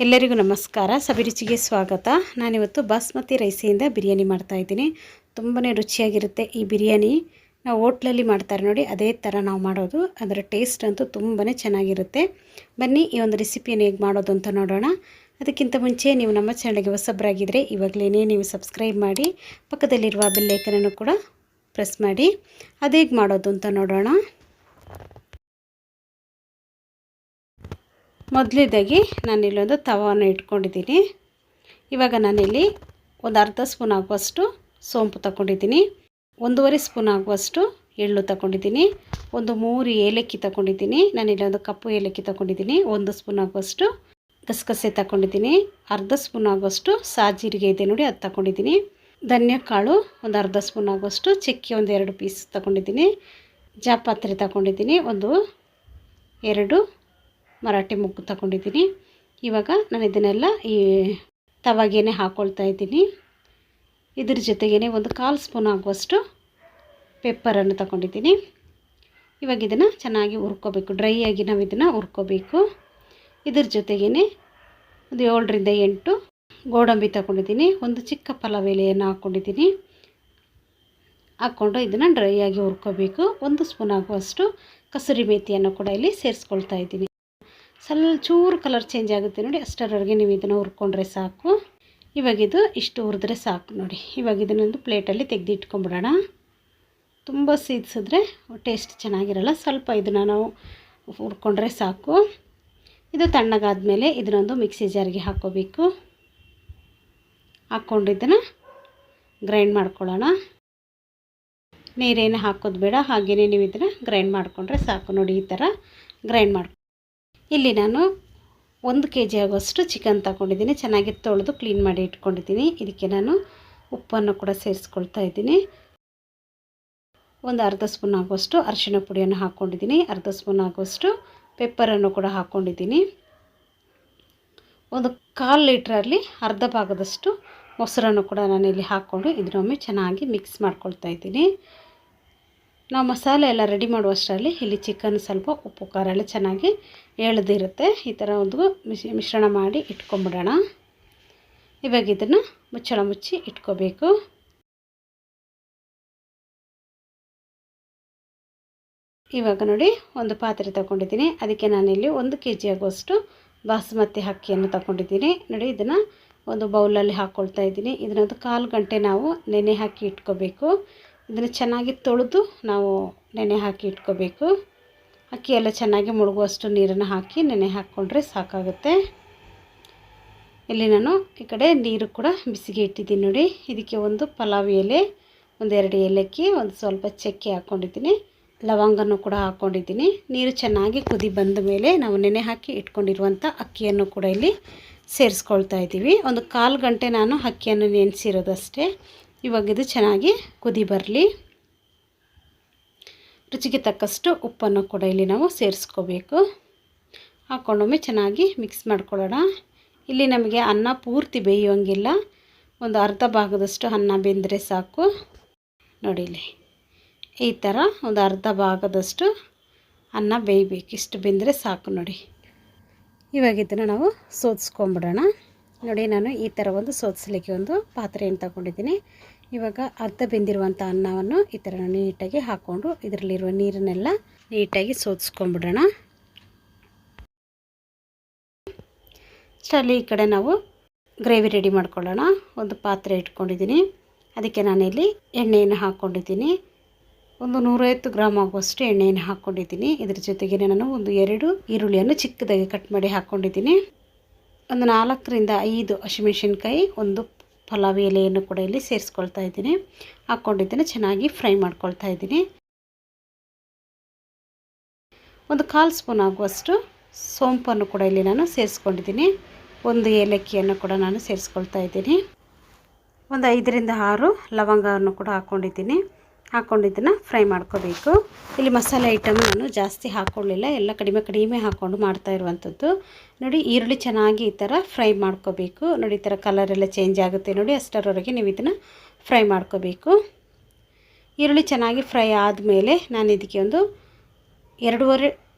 ಎಲ್ಲರಿಗೂ ನಮಸ್ಕಾರ. ಸಬಿ ರುಚಿಗೆ ಸ್ವಾಗತ. ನಾನಿವತ್ತು ಬಾಸ್ಮತಿ ರೈಸಿಂದ ಬಿರಿಯಾನಿ ಮಾಡ್ತಾಯಿದ್ದೀನಿ. ತುಂಬಾ ರುಚಿಯಾಗಿರುತ್ತೆ ಈ ಬಿರಿಯಾನಿ. ನಾವು ಹೋಟ್ಲಲ್ಲಿ ಮಾಡ್ತಾರೆ ನೋಡಿ, ಅದೇ ಥರ ನಾವು ಮಾಡೋದು. ಅದರ ಟೇಸ್ಟ್ ಅಂತೂ ತುಂಬಾ ಚೆನ್ನಾಗಿರುತ್ತೆ. ಬನ್ನಿ ಈ ಒಂದು ರೆಸಿಪಿಯನ್ನು ಹೇಗೆ ಮಾಡೋದು ಅಂತ ನೋಡೋಣ. ಅದಕ್ಕಿಂತ ಮುಂಚೆ ನೀವು ನಮ್ಮ ಚಾನಲ್ಗೆ ಹೊಸಬರಾಗಿದ್ದರೆ ಇವಾಗಲೇ ನೀವು ಸಬ್ಸ್ಕ್ರೈಬ್ ಮಾಡಿ, ಪಕ್ಕದಲ್ಲಿರುವ ಬೆಲ್ ಐಕನನ್ನು ಕೂಡ ಪ್ರೆಸ್ ಮಾಡಿ. ಅದು ಹೇಗೆ ಮಾಡೋದು ಅಂತ ನೋಡೋಣ. ಮೊದಲನೇದಾಗಿ ನಾನಿಲ್ಲೊಂದು ತವಾನ ಇಟ್ಕೊಂಡಿದ್ದೀನಿ. ಇವಾಗ ನಾನಿಲ್ಲಿ ಒಂದು ಅರ್ಧ ಸ್ಪೂನ್ ಆಗುವಷ್ಟು ಸೋಂಪು ತಗೊಂಡಿದ್ದೀನಿ, 1.5 ಸ್ಪೂನ್ ಆಗುವಷ್ಟು ಎಳ್ಳು ತಗೊಂಡಿದ್ದೀನಿ, ಒಂದು 3 ಏಲಕ್ಕಿ ತಗೊಂಡಿದ್ದೀನಿ. ನಾನಿಲ್ಲಿ ಒಂದು ಕಪ್ಪು ಏಲಕ್ಕಿ ತಗೊಂಡಿದ್ದೀನಿ, 1 ಸ್ಪೂನ್ ಆಗುವಷ್ಟು ಗಸಗಸೆ ತಗೊಂಡಿದ್ದೀನಿ, ಅರ್ಧ ಸ್ಪೂನ್ ಆಗುವಷ್ಟು ಸಾಜೀರಿಗೆ ಇದೆ ನೋಡಿ, ಅದು ತಗೊಂಡಿದ್ದೀನಿ. ಧನ್ಯ ಕಾಳು ಒಂದು ಅರ್ಧ ಸ್ಪೂನ್ ಆಗುವಷ್ಟು, ಚಕ್ಕೆ ಒಂದು 2 ಪೀಸ್ ತಗೊಂಡಿದ್ದೀನಿ, ಜಾಪತ್ರೆ ತಗೊಂಡಿದ್ದೀನಿ, ಒಂದು 2 ಮರಾಠಿ ಮೊಗ್ಗು ತಗೊಂಡಿದ್ದೀನಿ. ಇವಾಗ ನಾನು ಇದನ್ನೆಲ್ಲ ಈ ತವಾಗೇನೆ ಹಾಕ್ಕೊಳ್ತಾ ಇದ್ದೀನಿ. ಇದ್ರ ಜೊತೆಗೇ ಒಂದು 1/4 ಸ್ಪೂನ್ ಆಗುವಷ್ಟು ಪೆಪ್ಪರನ್ನು ತಗೊಂಡಿದ್ದೀನಿ. ಇವಾಗ ಇದನ್ನು ಚೆನ್ನಾಗಿ ಹುರ್ಕೋಬೇಕು, ಡ್ರೈ ಆಗಿ ನಾವು ಇದನ್ನು ಹುರ್ಕೋಬೇಕು. ಇದ್ರ ಜೊತೆಗೇ ಒಂದು 7ರಿಂದ 8 ಗೋಡಂಬಿ ತಗೊಂಡಿದ್ದೀನಿ, ಒಂದು ಚಿಕ್ಕ ಪಲಾವ್ ಎಲೆಯನ್ನು ಹಾಕ್ಕೊಂಡಿದ್ದೀನಿ. ಹಾಕ್ಕೊಂಡು ಇದನ್ನು ಡ್ರೈ ಆಗಿ ಹುರ್ಕೋಬೇಕು. 1 ಸ್ಪೂನ್ ಆಗುವಷ್ಟು ಕಸೂರಿ ಮೇಥಿಯನ್ನು ಕೂಡ ಇಲ್ಲಿ ಸೇರಿಸ್ಕೊಳ್ತಾ ಇದ್ದೀನಿ. ಸ್ವಲ್ಪ ಚೂರು ಕಲರ್ ಚೇಂಜ್ ಆಗುತ್ತೆ ನೋಡಿ, ಅಷ್ಟರವರೆಗೆ ನೀವು ಇದನ್ನು ಹುರ್ಕೊಂಡ್ರೆ ಸಾಕು. ಇವಾಗ ಇದು ಇಷ್ಟು ಹುರಿದ್ರೆ ಸಾಕು ನೋಡಿ. ಇವಾಗ ಇದನ್ನೊಂದು ಪ್ಲೇಟಲ್ಲಿ ತೆಗೆದು ಇಟ್ಕೊಂಬಿಡೋಣ. ತುಂಬ ಸೀದಿಸಿದ್ರೆ ಟೇಸ್ಟ್ ಚೆನ್ನಾಗಿರಲ್ಲ, ಸ್ವಲ್ಪ ಇದನ್ನು ನಾವು ಹುರ್ಕೊಂಡ್ರೆ ಸಾಕು. ಇದು ತಣ್ಣಗಾದ್ಮೇಲೆ ಇದನ್ನೊಂದು ಮಿಕ್ಸಿ ಜಾರ್ಗೆ ಹಾಕ್ಕೋಬೇಕು. ಹಾಕ್ಕೊಂಡು ಇದನ್ನು ಗ್ರೈಂಡ್ ಮಾಡ್ಕೊಳ್ಳೋಣ. ನೀರೇನು ಹಾಕೋದು ಬೇಡ, ಹಾಗೆಯೇ ನೀವು ಇದನ್ನು ಗ್ರೈಂಡ್ ಮಾಡಿಕೊಂಡ್ರೆ ಸಾಕು ನೋಡಿ. ಈ ಥರ ಗ್ರೈಂಡ್ ಮಾಡ್ಕೊ. ಇಲ್ಲಿ ನಾನು 1 kg ಆಗುವಷ್ಟು ಚಿಕನ್ ತಗೊಂಡಿದ್ದೀನಿ, ಚೆನ್ನಾಗಿ ತೊಳೆದು ಕ್ಲೀನ್ ಮಾಡಿ ಇಟ್ಕೊಂಡಿದ್ದೀನಿ. ಇದಕ್ಕೆ ನಾನು ಉಪ್ಪನ್ನು ಕೂಡ ಸೇರಿಸ್ಕೊಳ್ತಾ ಇದ್ದೀನಿ. ಒಂದು ಅರ್ಧ ಸ್ಪೂನ್ ಆಗುವಷ್ಟು ಅರಿಶಿಣ ಪುಡಿಯನ್ನು ಹಾಕ್ಕೊಂಡಿದ್ದೀನಿ, ಅರ್ಧ ಸ್ಪೂನ್ ಆಗುವಷ್ಟು ಪೆಪ್ಪರನ್ನು ಕೂಡ ಹಾಕ್ಕೊಂಡಿದ್ದೀನಿ. ಒಂದು 1/4 ಲೀಟ್ರಲ್ಲಿ ಅರ್ಧ ಭಾಗದಷ್ಟು ಮೊಸರನ್ನು ಕೂಡ ನಾನಿಲ್ಲಿ ಹಾಕ್ಕೊಂಡು ಇದನ್ನೊಮ್ಮೆ ಚೆನ್ನಾಗಿ ಮಿಕ್ಸ್ ಮಾಡ್ಕೊಳ್ತಾ ಇದ್ದೀನಿ. ನಾವು ಮಸಾಲೆ ಎಲ್ಲ ರೆಡಿ ಮಾಡುವಷ್ಟರಲ್ಲಿ ಇಲ್ಲಿ ಚಿಕನ್ ಸ್ವಲ್ಪ ಉಪ್ಪು ಖಾರ ಎಲ್ಲ ಚೆನ್ನಾಗಿ ಎಳೆದಿರುತ್ತೆ. ಈ ಥರ ಒಂದು ಮಿಶ್ರಣ ಮಾಡಿ ಇಟ್ಕೊಂಬಿಡೋಣ. ಇವಾಗ ಇದನ್ನು ಮುಚ್ಚಳ ಮುಚ್ಚಿ ಇಟ್ಕೋಬೇಕು. ಇವಾಗ ನೋಡಿ ಒಂದು ಪಾತ್ರೆ ತಗೊಂಡಿದ್ದೀನಿ, ಅದಕ್ಕೆ ನಾನಿಲ್ಲಿ 1 kg ಆಗುವಷ್ಟು ಬಾಸ್ಮತಿ ಅಕ್ಕಿಯನ್ನು ತಗೊಂಡಿದ್ದೀನಿ ನೋಡಿ. ಇದನ್ನು ಒಂದು ಬೌಲಲ್ಲಿ ಹಾಕ್ಕೊಳ್ತಾ ಇದ್ದೀನಿ. ಇದನ್ನೊಂದು 1/4 ಗಂಟೆ ನಾವು ನೆನೆ ಹಾಕಿ ಇಟ್ಕೋಬೇಕು. ಇದನ್ನು ಚೆನ್ನಾಗಿ ತೊಳೆದು ನಾವು ನೆನೆ ಹಾಕಿ ಇಟ್ಕೋಬೇಕು. ಅಕ್ಕಿ ಎಲ್ಲ ಚೆನ್ನಾಗಿ ಮುಳುಗುವಷ್ಟು ನೀರನ್ನು ಹಾಕಿ ನೆನೆ ಹಾಕ್ಕೊಂಡ್ರೆ ಸಾಕಾಗುತ್ತೆ. ಇಲ್ಲಿ ನಾನು ಈ ಕಡೆ ನೀರು ಕೂಡ ಬಿಸಿಗೆ ಇಟ್ಟಿದ್ದೀನಿ ನೋಡಿ. ಇದಕ್ಕೆ ಒಂದು ಪಲಾವ್ ಎಲೆ, ಒಂದು 2 ಏಲಕ್ಕಿ, ಒಂದು ಸ್ವಲ್ಪ ಚಕ್ಕೆ ಹಾಕ್ಕೊಂಡಿದ್ದೀನಿ, ಲವಂಗನೂ ಕೂಡ ಹಾಕ್ಕೊಂಡಿದ್ದೀನಿ. ನೀರು ಚೆನ್ನಾಗಿ ಕುದಿ ಬಂದ ಮೇಲೆ ನಾವು ನೆನೆ ಹಾಕಿ ಇಟ್ಕೊಂಡಿರುವಂಥ ಅಕ್ಕಿಯನ್ನು ಕೂಡ ಇಲ್ಲಿ ಸೇರಿಸ್ಕೊಳ್ತಾ ಇದ್ದೀವಿ. ಒಂದು 1/4 ಗಂಟೆ ನಾನು ಅಕ್ಕಿಯನ್ನು ನೆನೆಸಿರೋದಷ್ಟೇ. ಇವಾಗ ಇದು ಚೆನ್ನಾಗಿ ಕುದಿ ಬರಲಿ. ರುಚಿಗೆ ತಕ್ಕಷ್ಟು ಉಪ್ಪನ್ನು ಕೂಡ ಇಲ್ಲಿ ನಾವು ಸೇರಿಸ್ಕೋಬೇಕು. ಹಾಕ್ಕೊಂಡೊಮ್ಮೆ ಚೆನ್ನಾಗಿ ಮಿಕ್ಸ್ ಮಾಡ್ಕೊಳ್ಳೋಣ. ಇಲ್ಲಿ ನಮಗೆ ಅನ್ನ ಪೂರ್ತಿ ಬೇಯೋಂಗಿಲ್ಲ, ಒಂದು ಅರ್ಧ ಭಾಗದಷ್ಟು ಅನ್ನ ಬೆಂದರೆ ಸಾಕು ನೋಡಿ. ಇಲ್ಲಿ ಈ ಥರ ಒಂದು ಅರ್ಧ ಭಾಗದಷ್ಟು ಅನ್ನ ಬೇಯಬೇಕು, ಇಷ್ಟು ಬೆಂದರೆ ಸಾಕು ನೋಡಿ. ಇವಾಗ ಇದನ್ನು ನಾವು ಸೋದಿಸ್ಕೊಂಬಿಡೋಣ ನೋಡಿ. ನಾನು ಈ ಥರ ಒಂದು ಸೋದಿಸ್ಲಿಕ್ಕೆ ಒಂದು ಪಾತ್ರೆಯನ್ನು ತಗೊಂಡಿದ್ದೀನಿ. ಇವಾಗ ಅರ್ಧ ಬೆಂದಿರುವಂಥ ಅನ್ನವನ್ನು ಈ ಥರ ನೀಟಾಗಿ ಹಾಕ್ಕೊಂಡು ಇದರಲ್ಲಿರುವ ನೀರನ್ನೆಲ್ಲ ನೀಟಾಗಿ ಸೋದಿಸ್ಕೊಂಬಿಡೋಣ. ಅಷ್ಟರಲ್ಲಿ ಈ ಕಡೆ ನಾವು ಗ್ರೇವಿ ರೆಡಿ ಮಾಡ್ಕೊಳ್ಳೋಣ. ಒಂದು ಪಾತ್ರೆ ಇಟ್ಕೊಂಡಿದ್ದೀನಿ, ಅದಕ್ಕೆ ನಾನಿಲ್ಲಿ ಎಣ್ಣೆಯನ್ನು ಹಾಕ್ಕೊಂಡಿದ್ದೀನಿ. ಒಂದು 150 ಗ್ರಾಮ್ ಆಗುವಷ್ಟು ಎಣ್ಣೆಯನ್ನು ಹಾಕ್ಕೊಂಡಿದ್ದೀನಿ. ಇದ್ರ ಜೊತೆಗೆ ನಾನು ಒಂದು 2 ಈರುಳ್ಳಿಯನ್ನು ಚಿಕ್ಕದಾಗಿ ಕಟ್ ಮಾಡಿ ಹಾಕ್ಕೊಂಡಿದ್ದೀನಿ. ಒಂದು 4ರಿಂದ 5 ಹಸಿಮೆಣಸಿನ್ಕಾಯಿ, ಒಂದು ಪಲಾವ್ ಎಲೆಯನ್ನು ಕೂಡ ಇಲ್ಲಿ ಸೇರಿಸ್ಕೊಳ್ತಾ ಇದ್ದೀನಿ. ಹಾಕ್ಕೊಂಡಿದ್ದೀನಿ, ಚೆನ್ನಾಗಿ ಫ್ರೈ ಮಾಡ್ಕೊಳ್ತಾ ಇದ್ದೀನಿ. ಒಂದು 1/4 ಸ್ಪೂನ್ ಆಗುವಷ್ಟು ಸೋಂಪನ್ನು ಕೂಡ ಇಲ್ಲಿ ನಾನು ಸೇರಿಸ್ಕೊಂಡಿದ್ದೀನಿ. ಒಂದು ಏಲಕ್ಕಿಯನ್ನು ಕೂಡ ನಾನು ಸೇರಿಸ್ಕೊಳ್ತಾ ಇದ್ದೀನಿ. ಒಂದು 5ರಿಂದ 6 ಲವಂಗವನ್ನು ಕೂಡ ಹಾಕ್ಕೊಂಡಿದ್ದೀನಿ. ಹಾಕ್ಕೊಂಡಿದ್ದನ್ನು ಫ್ರೈ ಮಾಡ್ಕೋಬೇಕು. ಇಲ್ಲಿ ಮಸಾಲೆ ಐಟಮ್ ನಾನು ಜಾಸ್ತಿ ಹಾಕ್ಕೊಳ್ಳಿಲ್ಲ, ಎಲ್ಲ ಕಡಿಮೆ ಕಡಿಮೆ ಹಾಕ್ಕೊಂಡು ಮಾಡ್ತಾ ಇರುವಂಥದ್ದು ನೋಡಿ. ಈರುಳ್ಳಿ ಚೆನ್ನಾಗಿ ಈ ಥರ ಫ್ರೈ ಮಾಡ್ಕೋಬೇಕು ನೋಡಿ. ಈ ಥರ ಕಲರೆಲ್ಲ ಚೇಂಜ್ ಆಗುತ್ತೆ ನೋಡಿ, ಅಷ್ಟರವರೆಗೆ ನೀವು ಇದನ್ನು ಫ್ರೈ ಮಾಡ್ಕೋಬೇಕು. ಈರುಳ್ಳಿ ಚೆನ್ನಾಗಿ ಫ್ರೈ ಆದಮೇಲೆ ನಾನು ಇದಕ್ಕೆ ಒಂದು 2.5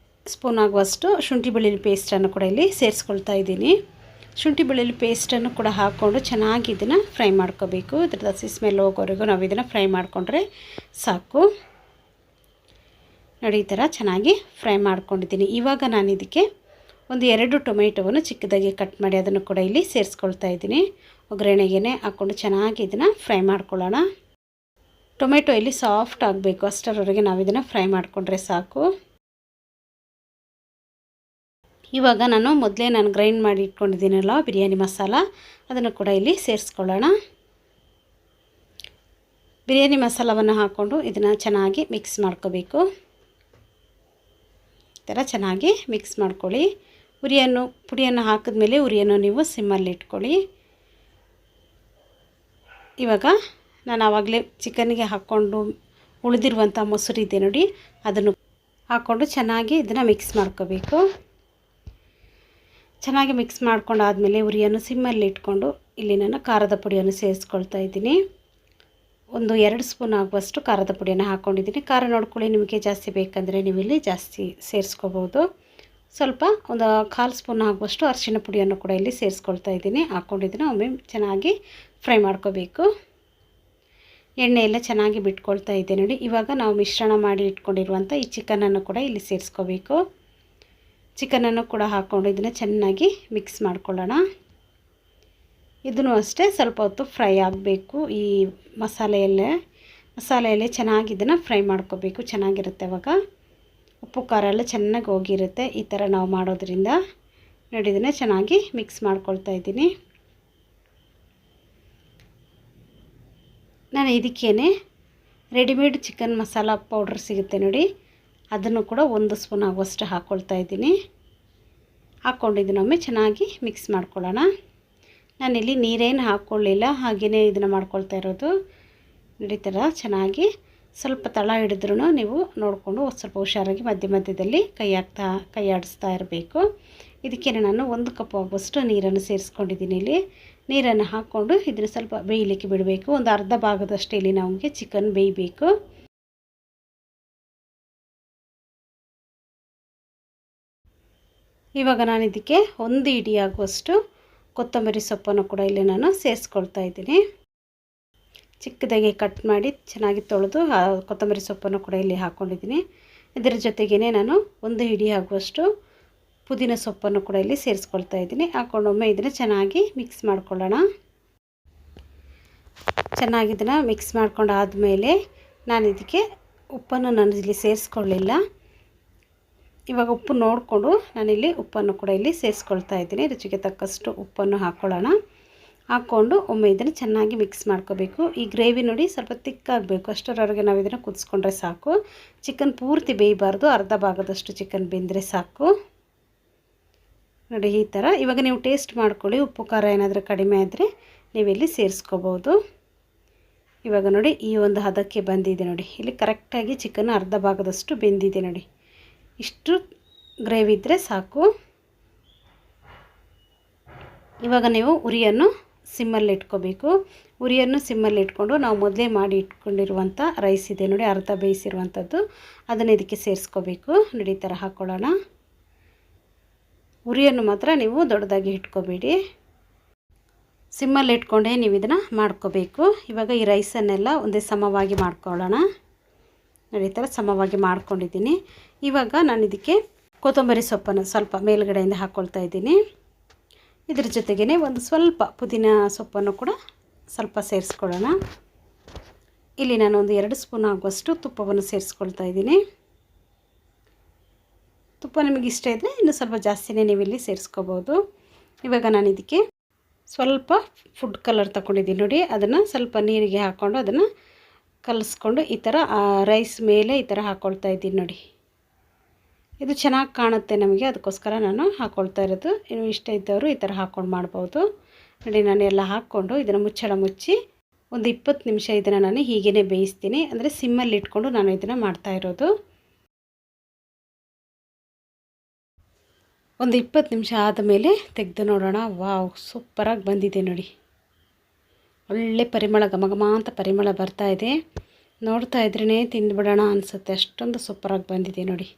ಸ್ಪೂನ್ ಆಗುವಷ್ಟು ಶುಂಠಿ ಬೆಳ್ಳುಳ್ಳಿ ಪೇಸ್ಟನ್ನು ಕೂಡ ಇಲ್ಲಿ ಸೇರಿಸ್ಕೊಳ್ತಾ ಇದ್ದೀನಿ. ಶುಂಠಿ ಬೆಳ್ಳುಳ್ಳಿ ಪೇಸ್ಟನ್ನು ಕೂಡ ಹಾಕ್ಕೊಂಡು ಚೆನ್ನಾಗಿ ಇದನ್ನು ಫ್ರೈ ಮಾಡ್ಕೋಬೇಕು. ಇದ್ರದ್ದು ಹಸಿ ಸ್ಮೆಲ್ ಹೋಗೋವರೆಗೂ ನಾವು ಇದನ್ನು ಫ್ರೈ ಮಾಡಿಕೊಂಡ್ರೆ ಸಾಕು. ನೋಡಿ, ಈ ಥರ ಚೆನ್ನಾಗಿ ಫ್ರೈ ಮಾಡ್ಕೊಂಡಿದ್ದೀನಿ. ಇವಾಗ ನಾನು ಇದಕ್ಕೆ ಒಂದು 2 ಟೊಮೆಟೊವನ್ನು ಚಿಕ್ಕದಾಗಿ ಕಟ್ ಮಾಡಿ ಅದನ್ನು ಕೂಡ ಇಲ್ಲಿ ಸೇರಿಸ್ಕೊಳ್ತಾ ಇದ್ದೀನಿ. ಒಗ್ಗರಣೆಗೆ ಹಾಕ್ಕೊಂಡು ಚೆನ್ನಾಗಿ ಇದನ್ನು ಫ್ರೈ ಮಾಡ್ಕೊಳ್ಳೋಣ. ಟೊಮೆಟೊ ಇಲ್ಲಿ ಸಾಫ್ಟ್ ಆಗಬೇಕು, ಅಷ್ಟರವರೆಗೆ ನಾವು ಇದನ್ನು ಫ್ರೈ ಮಾಡಿಕೊಂಡ್ರೆ ಸಾಕು. ಇವಾಗ ನಾನು ಗ್ರೈಂಡ್ ಮಾಡಿ ಇಟ್ಕೊಂಡಿದ್ದೀನಲ್ಲ ಬಿರಿಯಾನಿ ಮಸಾಲ, ಅದನ್ನು ಕೂಡ ಇಲ್ಲಿ ಸೇರಿಸ್ಕೊಳ್ಳೋಣ. ಬಿರಿಯಾನಿ ಮಸಾಲವನ್ನು ಹಾಕ್ಕೊಂಡು ಇದನ್ನು ಚೆನ್ನಾಗಿ ಮಿಕ್ಸ್ ಮಾಡ್ಕೋಬೇಕು. ಈ ಥರ ಚೆನ್ನಾಗಿ ಮಿಕ್ಸ್ ಮಾಡ್ಕೊಳ್ಳಿ. ಪುಡಿಯನ್ನು ಹಾಕಿದ್ಮೇಲೆ ಉರಿಯನ್ನು ನೀವು ಸಿಮ್ಮಲ್ಲಿ ಇಟ್ಕೊಳ್ಳಿ. ಇವಾಗ ನಾನು ಆವಾಗಲೇ ಚಿಕನ್ಗೆ ಹಾಕ್ಕೊಂಡು ಉಳಿದಿರುವಂಥ ಮೊಸರು ಇದೆ ನೋಡಿ, ಅದನ್ನು ಹಾಕ್ಕೊಂಡು ಚೆನ್ನಾಗಿ ಇದನ್ನು ಮಿಕ್ಸ್ ಮಾಡ್ಕೋಬೇಕು. ಚೆನ್ನಾಗಿ ಮಿಕ್ಸ್ ಮಾಡ್ಕೊಂಡಾದಮೇಲೆ ಉರಿಯನ್ನು ಸಿಮ್ಮಲ್ಲಿ ಇಟ್ಕೊಂಡು ಇಲ್ಲಿ ನಾನು ಖಾರದ ಪುಡಿಯನ್ನು ಸೇರಿಸ್ಕೊಳ್ತಾ ಇದ್ದೀನಿ. ಒಂದು 2 ಸ್ಪೂನ್ ಆಗುವಷ್ಟು ಖಾರದ ಪುಡಿಯನ್ನು ಹಾಕ್ಕೊಂಡಿದ್ದೀನಿ. ಖಾರ ನೋಡ್ಕೊಳ್ಳಿ, ನಿಮಗೆ ಜಾಸ್ತಿ ಬೇಕಂದರೆ ನೀವು ಇಲ್ಲಿ ಜಾಸ್ತಿ ಸೇರಿಸ್ಕೋಬೋದು. ಸ್ವಲ್ಪ ಒಂದು 1/4 ಸ್ಪೂನ್ ಆಗುವಷ್ಟು ಅರಿಶಿಣ ಪುಡಿಯನ್ನು ಕೂಡ ಇಲ್ಲಿ ಸೇರಿಸ್ಕೊಳ್ತಾ ಇದ್ದೀನಿ. ಹಾಕ್ಕೊಂಡಿದ್ದೀನಿ. ಒಮ್ಮೆ ಚೆನ್ನಾಗಿ ಫ್ರೈ ಮಾಡ್ಕೋಬೇಕು. ಎಣ್ಣೆ ಎಲ್ಲ ಚೆನ್ನಾಗಿ ಬಿಟ್ಕೊಳ್ತಾ ಇದೆ ನೋಡಿ. ಇವಾಗ ನಾವು ಮಿಶ್ರಣ ಮಾಡಿ ಇಟ್ಕೊಂಡಿರುವಂಥ ಈ ಚಿಕನನ್ನು ಕೂಡ ಇಲ್ಲಿ ಸೇರಿಸ್ಕೋಬೇಕು. ಚಿಕನನ್ನು ಕೂಡ ಹಾಕ್ಕೊಂಡು ಇದನ್ನು ಚೆನ್ನಾಗಿ ಮಿಕ್ಸ್ ಮಾಡ್ಕೊಳ್ಳೋಣ. ಇದನ್ನು ಅಷ್ಟೇ ಸ್ವಲ್ಪ ಹೊತ್ತು ಫ್ರೈ ಆಗಬೇಕು. ಈ ಮಸಾಲೆಯಲ್ಲೇ ಚೆನ್ನಾಗಿ ಇದನ್ನು ಫ್ರೈ ಮಾಡ್ಕೋಬೇಕು. ಚೆನ್ನಾಗಿರುತ್ತೆ. ಅವಾಗ ಉಪ್ಪು ಖಾರ ಎಲ್ಲ ಚೆನ್ನಾಗಿ ಹೋಗಿರುತ್ತೆ. ಈ ಥರ ನಾವು ಮಾಡೋದ್ರಿಂದ ನೋಡಿ, ಇದನ್ನು ಚೆನ್ನಾಗಿ ಮಿಕ್ಸ್ ಮಾಡ್ಕೊಳ್ತಾ ಇದ್ದೀನಿ. ನಾನು ಇದಕ್ಕೇನೆ ರೆಡಿಮೇಡ್ ಚಿಕನ್ ಮಸಾಲ ಪೌಡ್ರ್ ಸಿಗುತ್ತೆ ನೋಡಿ, ಅದನ್ನು ಕೂಡ 1 ಸ್ಪೂನ್ ಆಗುವಷ್ಟು ಹಾಕ್ಕೊಳ್ತಾ ಇದ್ದೀನಿ. ಹಾಕ್ಕೊಂಡಿದ್ದನ್ನೊಮ್ಮೆ ಚೆನ್ನಾಗಿ ಮಿಕ್ಸ್ ಮಾಡ್ಕೊಳ್ಳೋಣ. ನಾನಿಲ್ಲಿ ನೀರೇನು ಹಾಕ್ಕೊಳ್ಳಿಲ್ಲ, ಹಾಗೆಯೇ ಇದನ್ನು ಮಾಡ್ಕೊಳ್ತಾ ಇರೋದು. ನೋಡಿ, ಈ ಥರ ಚೆನ್ನಾಗಿ ಸ್ವಲ್ಪ ತಳ ಹಿಡಿದ್ರೂ ನೀವು ನೋಡಿಕೊಂಡು ಸ್ವಲ್ಪ ಹುಷಾರಾಗಿ ಮಧ್ಯದಲ್ಲಿ ಕೈ ಆಡಿಸ್ತಾ ಇರಬೇಕು. ಇದಕ್ಕೆ ನಾನು 1 ಕಪ್ ಆಗುವಷ್ಟು ನೀರನ್ನು ಸೇರಿಸ್ಕೊಂಡಿದ್ದೀನಿ. ಇಲ್ಲಿ ನೀರನ್ನು ಹಾಕ್ಕೊಂಡು ಇದನ್ನು ಸ್ವಲ್ಪ ಬೇಯಲಿಕ್ಕೆ ಬಿಡಬೇಕು. ಒಂದು ಅರ್ಧ ಭಾಗದಷ್ಟು ಇಲ್ಲಿ ನಮಗೆ ಚಿಕನ್ ಬೇಯಬೇಕು. ಇವಾಗ ನಾನು ಇದಕ್ಕೆ 1 ಹಿಡಿ ಆಗುವಷ್ಟು ಕೊತ್ತಂಬರಿ ಸೊಪ್ಪನ್ನು ಕೂಡ ಇಲ್ಲಿ ನಾನು ಸೇರಿಸ್ಕೊಳ್ತಾ ಇದ್ದೀನಿ. ಚಿಕ್ಕದಾಗಿ ಕಟ್ ಮಾಡಿ ಚೆನ್ನಾಗಿ ತೊಳೆದು ಕೊತ್ತಂಬರಿ ಸೊಪ್ಪನ್ನು ಕೂಡ ಇಲ್ಲಿ ಹಾಕ್ಕೊಂಡಿದ್ದೀನಿ. ಇದರ ಜೊತೆಗೇ ನಾನು 1 ಹಿಡಿ ಆಗುವಷ್ಟು ಪುದೀನ ಸೊಪ್ಪನ್ನು ಕೂಡ ಇಲ್ಲಿ ಸೇರಿಸ್ಕೊಳ್ತಾ ಇದ್ದೀನಿ. ಹಾಕ್ಕೊಂಡೊಮ್ಮೆ ಇದನ್ನು ಚೆನ್ನಾಗಿ ಮಿಕ್ಸ್ ಮಾಡ್ಕೊಳ್ಳೋಣ. ಚೆನ್ನಾಗಿ ಇದನ್ನು ಮಿಕ್ಸ್ ಮಾಡ್ಕೊಂಡಾದಮೇಲೆ ನಾನು ಇದಕ್ಕೆ ಉಪ್ಪನ್ನು ಇಲ್ಲಿ ಸೇರಿಸ್ಕೊಳ್ಳಿಲ್ಲ. ಇವಾಗ ಉಪ್ಪು ನೋಡಿಕೊಂಡು ನಾನಿಲ್ಲಿ ಉಪ್ಪನ್ನು ಕೂಡ ಇಲ್ಲಿ ಸೇರಿಸ್ಕೊಳ್ತಾ ಇದ್ದೀನಿ. ರುಚಿಗೆ ತಕ್ಕಷ್ಟು ಉಪ್ಪನ್ನು ಹಾಕ್ಕೊಳ್ಳೋಣ. ಹಾಕ್ಕೊಂಡು ಒಮ್ಮೆ ಇದನ್ನು ಚೆನ್ನಾಗಿ ಮಿಕ್ಸ್ ಮಾಡ್ಕೋಬೇಕು. ಈ ಗ್ರೇವಿ ನೋಡಿ ಸ್ವಲ್ಪ ತಿಕ್ಕಾಗಬೇಕು, ಅಷ್ಟರವರೆಗೆ ನಾವು ಇದನ್ನು ಕುದಿಸ್ಕೊಂಡ್ರೆ ಸಾಕು. ಚಿಕನ್ ಪೂರ್ತಿ ಬೇಯಬಾರ್ದು, ಅರ್ಧ ಭಾಗದಷ್ಟು ಚಿಕನ್ ಬೆಂದರೆ ಸಾಕು. ನೋಡಿ, ಈ ಥರ. ಇವಾಗ ನೀವು ಟೇಸ್ಟ್ ಮಾಡ್ಕೊಳ್ಳಿ, ಉಪ್ಪು ಖಾರ ಏನಾದರೂ ಕಡಿಮೆ ಆದರೆ ನೀವಿಲ್ಲಿ ಸೇರಿಸ್ಕೋಬೋದು. ಇವಾಗ ನೋಡಿ, ಈ ಒಂದು ಹದಕ್ಕೆ ಬಂದಿದೆ ನೋಡಿ. ಇಲ್ಲಿ ಕರೆಕ್ಟಾಗಿ ಚಿಕನ್ ಅರ್ಧ ಭಾಗದಷ್ಟು ಬೆಂದಿದೆ ನೋಡಿ. ಇಷ್ಟು ಗ್ರೇವಿ ಇದ್ದರೆ ಸಾಕು. ಇವಾಗ ನೀವು ಉರಿಯನ್ನು ಸಿಮ್ಮಲ್ಲಿ ಇಟ್ಕೋಬೇಕು. ಉರಿಯನ್ನು ಸಿಮ್ಮಲ್ಲಿ ಇಟ್ಕೊಂಡು ನಾವು ಮೊದಲೇ ಮಾಡಿ ಇಟ್ಕೊಂಡಿರುವಂಥ ರೈಸ್ ಇದೆ ನೋಡಿ, ಅರ್ಧ ಬೇಯಿಸಿರುವಂಥದ್ದು, ಅದನ್ನು ಇದಕ್ಕೆ ಸೇರಿಸ್ಕೋಬೇಕು. ನೋಡಿ, ಈ ಥರ ಹಾಕ್ಕೊಳ್ಳೋಣ. ಉರಿಯನ್ನು ಮಾತ್ರ ನೀವು ದೊಡ್ಡದಾಗಿ ಇಟ್ಕೋಬೇಡಿ, ಸಿಮ್ಮಲ್ಲಿ ಇಟ್ಕೊಂಡೇ ನೀವು ಇದನ್ನು ಮಾಡ್ಕೋಬೇಕು. ಇವಾಗ ಈ ರೈಸನ್ನೆಲ್ಲ ಒಂದೇ ಸಮವಾಗಿ ಮಾಡ್ಕೊಳ್ಳೋಣ. ನೋಡಿ, ಈ ಥರ ಸಮವಾಗಿ ಮಾಡ್ಕೊಂಡಿದ್ದೀನಿ. ಇವಾಗ ನಾನು ಇದಕ್ಕೆ ಕೊತ್ತಂಬರಿ ಸೊಪ್ಪನ್ನು ಸ್ವಲ್ಪ ಮೇಲ್ಗಡೆಯಿಂದ ಹಾಕ್ಕೊಳ್ತಾ ಇದ್ದೀನಿ. ಇದ್ರ ಜೊತೆಗೇ ಒಂದು ಸ್ವಲ್ಪ ಪುದೀನ ಸೊಪ್ಪನ್ನು ಕೂಡ ಸ್ವಲ್ಪ ಸೇರಿಸ್ಕೊಳ್ಳೋಣ. ಇಲ್ಲಿ ನಾನು ಒಂದು 2 ಸ್ಪೂನ್ ಆಗುವಷ್ಟು ತುಪ್ಪವನ್ನು ಸೇರಿಸ್ಕೊಳ್ತಾ ಇದ್ದೀನಿ. ತುಪ್ಪ ನಿಮಗೆ ಇಷ್ಟ ಇದ್ದರೆ ಇನ್ನೂ ಸ್ವಲ್ಪ ಜಾಸ್ತಿನೇ ನೀವು ಇಲ್ಲಿ ಸೇರಿಸ್ಕೋಬೋದು. ಇವಾಗ ನಾನು ಇದಕ್ಕೆ ಸ್ವಲ್ಪ ಫುಡ್ ಕಲರ್ ತಗೊಂಡಿದ್ದೀನಿ ನೋಡಿ, ಅದನ್ನು ಸ್ವಲ್ಪ ನೀರಿಗೆ ಹಾಕ್ಕೊಂಡು ಅದನ್ನು ಕಲಿಸ್ಕೊಂಡು ಈ ಥರ ರೈಸ್ ಮೇಲೆ ಈ ಥರ ಹಾಕ್ಕೊಳ್ತಾ ಇದ್ದೀನಿ ನೋಡಿ. ಇದು ಚೆನ್ನಾಗಿ ಕಾಣುತ್ತೆ ನಮಗೆ, ಅದಕ್ಕೋಸ್ಕರ ನಾನು ಹಾಕ್ಕೊಳ್ತಾ ಇರೋದು. ಇನ್ನು ಇಷ್ಟ ಇದ್ದವರು ಈ ಥರ ಹಾಕ್ಕೊಂಡು ಮಾಡ್ಬೋದು ನೋಡಿ. ನಾನು ಎಲ್ಲ ಹಾಕ್ಕೊಂಡು ಇದನ್ನು ಮುಚ್ಚಳ ಮುಚ್ಚಿ ಒಂದು 20 ನಿಮಿಷ ಇದನ್ನು ನಾನು ಹೀಗೇ ಬೇಯಿಸ್ತೀನಿ. ಅಂದರೆ ಸಿಮ್ಮಲ್ಲಿ ಇಟ್ಕೊಂಡು ನಾನು ಇದನ್ನು ಮಾಡ್ತಾ ಇರೋದು. ಒಂದು 20 ನಿಮಿಷ ಆದಮೇಲೆ ತೆಗೆದು ನೋಡೋಣ. ವಾವ್, ಸೂಪರಾಗಿ ಬಂದಿದೆ ನೋಡಿ. ಒಳ್ಳೆ ಪರಿಮಳ, ಘಮಘಮ ಅಂತ ಪರಿಮಳ ಬರ್ತಾ ಇದೆ. ನೋಡ್ತಾ ಇದ್ರೇ ತಿಂದುಬಿಡೋಣ ಅನಿಸುತ್ತೆ, ಅಷ್ಟೊಂದು ಸೂಪರಾಗಿ ಬಂದಿದೆ ನೋಡಿ.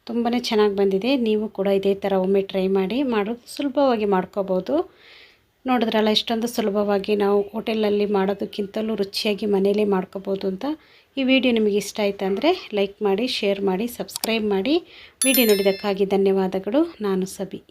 ತುಂಬಾ ಚೆನ್ನಾಗಿ ಬಂದಿದೆ. ನೀವು ಕೂಡ ಇದೇ ಥರ ಒಮ್ಮೆ ಟ್ರೈ ಮಾಡಿ. ಮಾಡೋದು ಸುಲಭವಾಗಿ ಮಾಡ್ಕೋಬೋದು. ನೋಡಿದ್ರಲ್ಲ ಇಷ್ಟೊಂದು ಸುಲಭವಾಗಿ ನಾವು ಹೋಟೆಲಲ್ಲಿ ಮಾಡೋದಕ್ಕಿಂತಲೂ ರುಚಿಯಾಗಿ ಮನೆಯಲ್ಲೇ ಮಾಡ್ಕೋಬೋದು ಅಂತ. ಈ ವಿಡಿಯೋ ನಿಮಗೆ ಇಷ್ಟ ಆಯಿತು ಅಂದರೆ ಲೈಕ್ ಮಾಡಿ, ಶೇರ್ ಮಾಡಿ, ಸಬ್ಸ್ಕ್ರೈಬ್ ಮಾಡಿ. ವಿಡಿಯೋ ನೋಡಿದ್ದಕ್ಕಾಗಿ ಧನ್ಯವಾದಗಳು. ನಾನು ಸಬಿ.